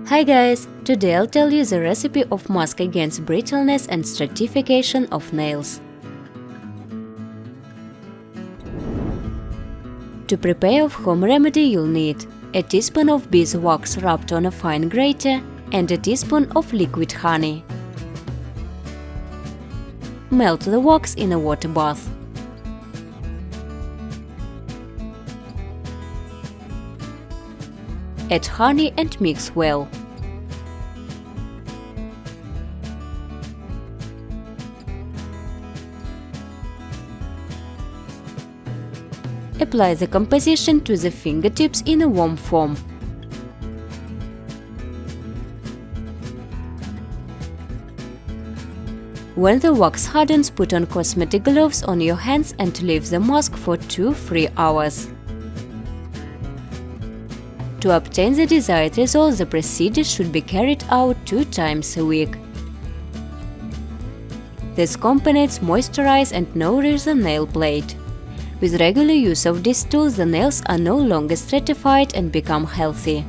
Hi guys! Today I'll tell you the recipe of mask against brittleness and stratification of nails. To prepare a home remedy you'll need a teaspoon of beeswax rubbed on a fine grater and a teaspoon of liquid honey. Melt the wax in a water bath. Add honey and mix well. Apply the composition to the fingertips in a warm foam. When the wax hardens, put on cosmetic gloves on your hands and leave the mask for 2–3 hours. To obtain the desired result, the procedure should be carried out 2 times a week. These components moisturize and nourish the nail plate. With regular use of these tools, the nails are no longer stratified and become healthy.